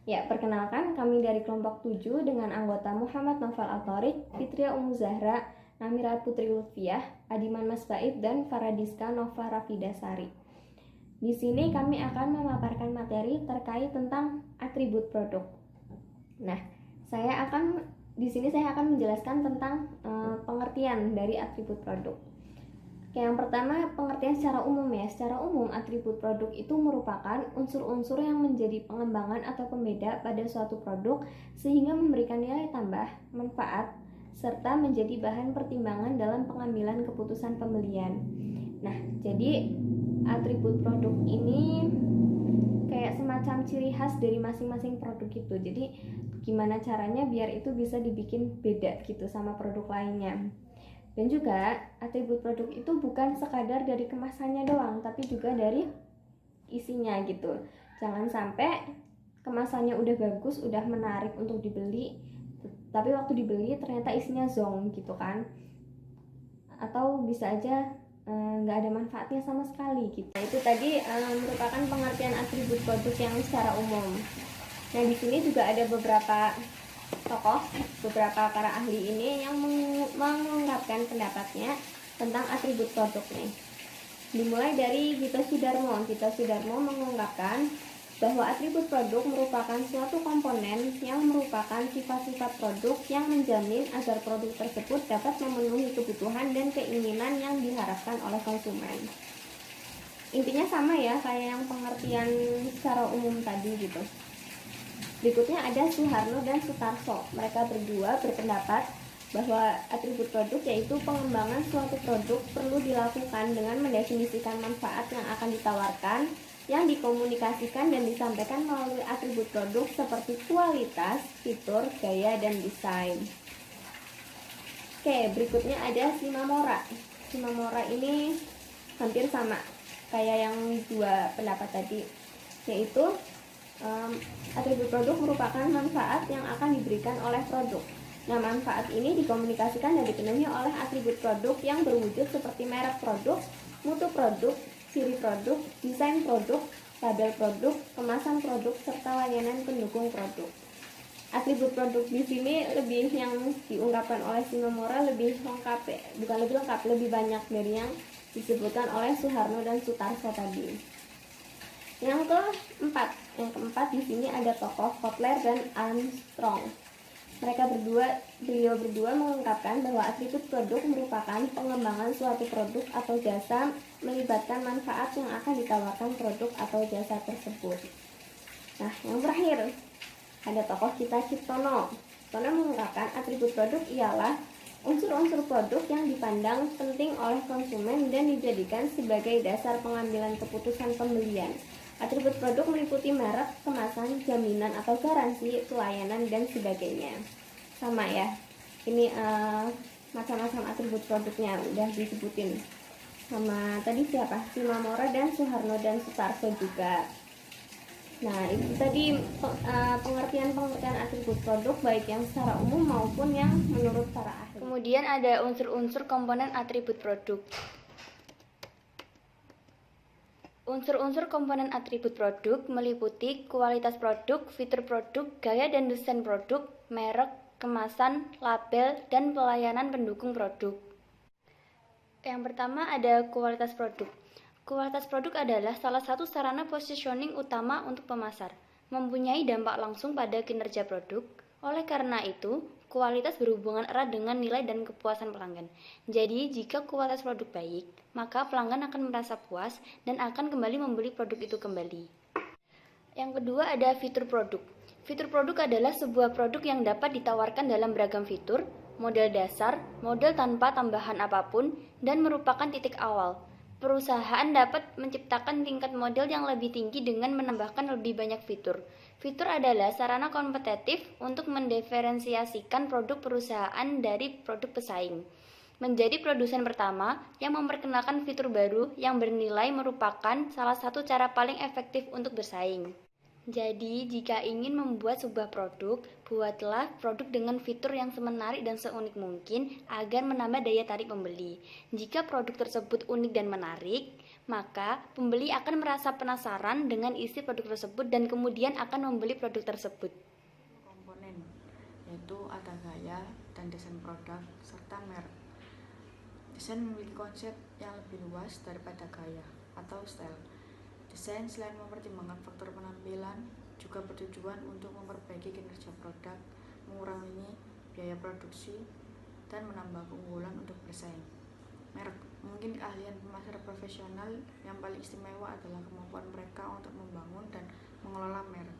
Ya, perkenalkan kami dari kelompok 7 dengan anggota Muhammad Novel Atorik, Fitria Umu Zahra, Namira Putri Lutfiah, Adiman Mas Baib, dan Faradiska Nova Rafidasari. Di sini kami akan memaparkan materi terkait tentang atribut produk. Nah, di sini saya akan menjelaskan tentang pengertian dari atribut produk. Yang pertama, pengertian secara umum ya. Secara umum, atribut produk itu merupakan unsur-unsur yang menjadi pengembangan atau pembeda pada suatu produk sehingga memberikan nilai tambah, manfaat, serta menjadi bahan pertimbangan dalam pengambilan keputusan pembelian. Nah, jadi atribut produk ini kayak semacam ciri khas dari masing-masing produk itu. Jadi gimana caranya biar itu bisa dibikin beda gitu sama produk lainnya. Dan juga atribut produk itu bukan sekadar dari kemasannya doang, tapi juga dari isinya gitu. Jangan sampai kemasannya udah bagus, udah menarik untuk dibeli, tapi waktu dibeli ternyata isinya zonk gitu kan. Atau bisa aja nggak ada manfaatnya sama sekali gitu. Nah, itu tadi merupakan pengertian atribut produk yang secara umum. Nah, di sini juga ada beberapa para ahli ini yang mengungkapkan pendapatnya tentang atribut produk nih. Dimulai dari Gita Sudarmo mengungkapkan bahwa atribut produk merupakan suatu komponen yang merupakan sifat-sifat produk yang menjamin agar produk tersebut dapat memenuhi kebutuhan dan keinginan yang diharapkan oleh konsumen. Intinya sama ya kayak yang pengertian secara umum tadi gitu. Berikutnya ada Suharno dan Sutarso. Mereka berdua berpendapat bahwa atribut produk yaitu pengembangan suatu produk perlu dilakukan dengan mendefinisikan manfaat yang akan ditawarkan, yang dikomunikasikan dan disampaikan melalui atribut produk seperti kualitas, fitur, gaya, dan desain. Oke, berikutnya ada Shimamura. Shimamura ini hampir sama kayak yang dua pendapat tadi, yaitu atribut produk merupakan manfaat yang akan diberikan oleh produk. Nah, manfaat ini dikomunikasikan dan dipenuhi oleh atribut produk yang berwujud seperti merek produk, mutu produk, ciri produk, desain produk, label produk, kemasan produk, serta layanan pendukung produk. Atribut produk di sini lebih yang diungkapkan oleh Shimamura lebih lengkap ya, bukan lebih lengkap, lebih banyak dari yang disebutkan oleh Suharno dan Sutarso tadi. Yang keempat di sini ada tokoh Kotler dan Armstrong. Beliau berdua mengungkapkan bahwa atribut produk merupakan pengembangan suatu produk atau jasa melibatkan manfaat yang akan ditawarkan produk atau jasa tersebut. Nah, yang terakhir ada tokoh Cita Ciptono. Ciptono mengungkapkan atribut produk ialah unsur-unsur produk yang dipandang penting oleh konsumen dan dijadikan sebagai dasar pengambilan keputusan pembelian. Atribut produk meliputi merek, kemasan, jaminan atau garansi, pelayanan, dan sebagainya. Sama ya, ini macam-macam atribut produknya udah disebutin sama tadi siapa? Shimamura dan Suharno dan Sutarso juga. Nah, itu tadi pengertian atribut produk baik yang secara umum maupun yang menurut para ahli. Kemudian ada unsur-unsur komponen atribut produk. Unsur-unsur komponen atribut produk meliputi kualitas produk, fitur produk, gaya dan desain produk, merek, kemasan, label, dan pelayanan pendukung produk. Yang pertama ada kualitas produk. Kualitas produk adalah salah satu sarana positioning utama untuk pemasar, mempunyai dampak langsung pada kinerja produk. Oleh karena itu, kualitas berhubungan erat dengan nilai dan kepuasan pelanggan. Jadi, jika kualitas produk baik, maka pelanggan akan merasa puas dan akan kembali membeli produk itu kembali. Yang kedua ada fitur produk. Fitur produk adalah sebuah produk yang dapat ditawarkan dalam beragam fitur, model dasar, model tanpa tambahan apapun, dan merupakan titik awal. Perusahaan dapat menciptakan tingkat model yang lebih tinggi dengan menambahkan lebih banyak fitur. Fitur adalah sarana kompetitif untuk mendiferensiasikan produk perusahaan dari produk pesaing. Menjadi produsen pertama yang memperkenalkan fitur baru yang bernilai merupakan salah satu cara paling efektif untuk bersaing. Jadi, jika ingin membuat sebuah produk, buatlah produk dengan fitur yang semenarik dan seunik mungkin agar menambah daya tarik pembeli. Jika produk tersebut unik dan menarik, Maka, pembeli akan merasa penasaran dengan isi produk tersebut dan kemudian akan membeli produk tersebut. Komponen yaitu ada gaya dan desain produk serta merek. Desain memiliki konsep yang lebih luas daripada gaya atau style. Desain selain mempertimbangkan faktor penampilan, juga bertujuan untuk memperbaiki kinerja produk, mengurangi biaya produksi, dan menambah keunggulan untuk bersaing. Merek mungkin keahlian pemasar profesional yang paling istimewa adalah kemampuan mereka untuk membangun dan mengelola merek.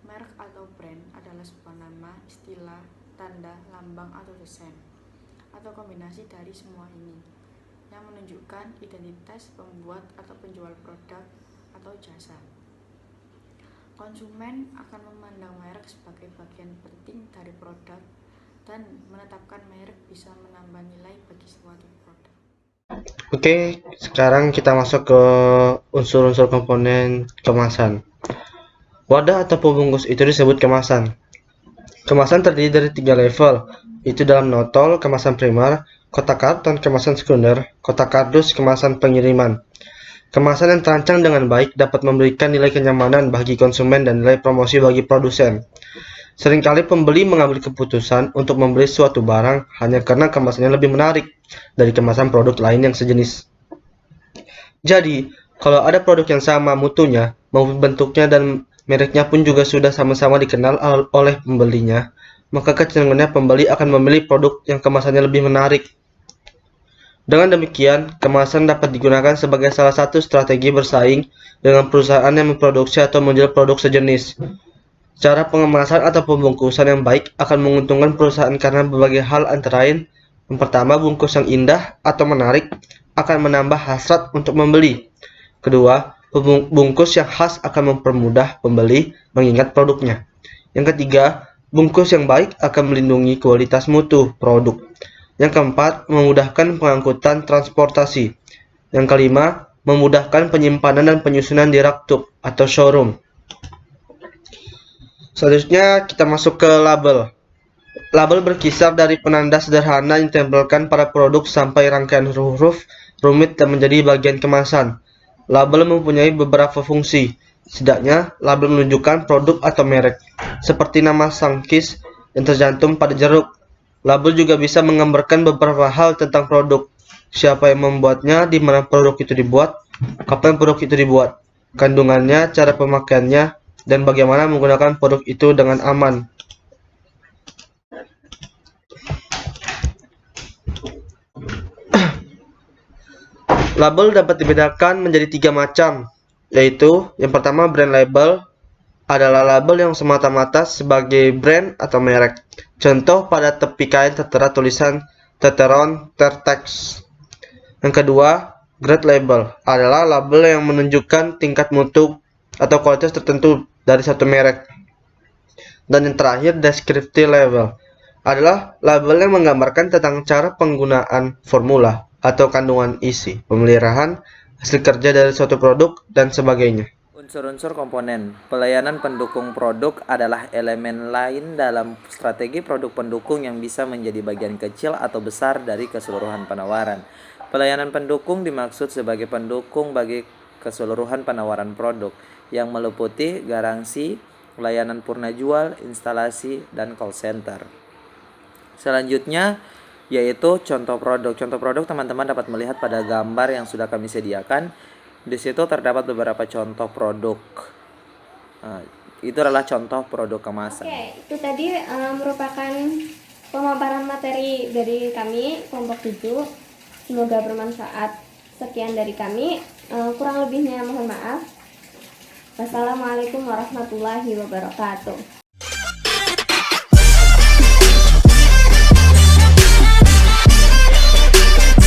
Merek atau brand adalah sebuah nama, istilah, tanda, lambang, atau desain, atau kombinasi dari semua ini, yang menunjukkan identitas pembuat atau penjual produk atau jasa. Konsumen akan memandang merek sebagai bagian penting dari produk dan menetapkan merek bisa menambah nilai bagi suatu produk. Oke, sekarang kita masuk ke unsur-unsur komponen kemasan. Wadah atau pembungkus itu disebut kemasan. Kemasan terdiri dari 3 level, yaitu dalam notol, kemasan primer, kotak karton, kemasan sekunder, kotak kardus, kemasan pengiriman. Kemasan yang terancang dengan baik dapat memberikan nilai kenyamanan bagi konsumen dan nilai promosi bagi produsen. Seringkali pembeli mengambil keputusan untuk membeli suatu barang hanya karena kemasannya lebih menarik dari kemasan produk lain yang sejenis. Jadi, kalau ada produk yang sama mutunya, maupun bentuknya dan mereknya pun juga sudah sama-sama dikenal oleh pembelinya, maka kecenderungannya pembeli akan memilih produk yang kemasannya lebih menarik. Dengan demikian, kemasan dapat digunakan sebagai salah satu strategi bersaing dengan perusahaan yang memproduksi atau menjual produk sejenis. Cara pengemasan atau pembungkusan yang baik akan menguntungkan perusahaan karena berbagai hal antara lain. Yang pertama, bungkus yang indah atau menarik akan menambah hasrat untuk membeli. Kedua, bungkus yang khas akan mempermudah pembeli mengingat produknya. Yang ketiga, bungkus yang baik akan melindungi kualitas mutu produk. Yang keempat, memudahkan pengangkutan transportasi. Yang kelima, memudahkan penyimpanan dan penyusunan di raktuk atau showroom. Selanjutnya kita masuk ke label. Label berkisar dari penanda sederhana yang ditempelkan pada produk sampai rangkaian huruf rumit dan menjadi bagian kemasan. Label mempunyai beberapa fungsi. Setidaknya, label menunjukkan produk atau merek, seperti nama sangkis yang tercantum pada jeruk. Label juga bisa menggambarkan beberapa hal tentang produk, siapa yang membuatnya, di mana produk itu dibuat, kapan produk itu dibuat, kandungannya, cara pemakaiannya, dan bagaimana menggunakan produk itu dengan aman. Label dapat dibedakan menjadi 3 macam, yaitu yang pertama brand label adalah label yang semata-mata sebagai brand atau merek. Contoh, pada tepi kain tertera tulisan Teteron Tertex. Yang kedua, grade label adalah label yang menunjukkan tingkat mutu atau kualitas tertentu dari satu merek. Dan yang terakhir, descriptive label adalah label yang menggambarkan tentang cara penggunaan formula atau kandungan isi, pemeliharaan, hasil kerja dari suatu produk, dan sebagainya. Unsur-unsur komponen pelayanan pendukung produk adalah elemen lain dalam strategi produk pendukung yang bisa menjadi bagian kecil atau besar dari keseluruhan penawaran. Pelayanan pendukung dimaksud sebagai pendukung bagi keseluruhan penawaran produk yang meliputi garansi, layanan purna jual, instalasi, dan call center. Selanjutnya yaitu contoh produk. Contoh produk teman-teman dapat melihat pada gambar yang sudah kami sediakan. Di situ terdapat beberapa contoh produk. Itu adalah contoh produk kemasan. Oke, itu tadi merupakan pemaparan materi dari kami kelompok 7. Semoga bermanfaat. Sekian dari kami. Kurang lebihnya mohon maaf. Wassalamualaikum warahmatullahi wabarakatuh.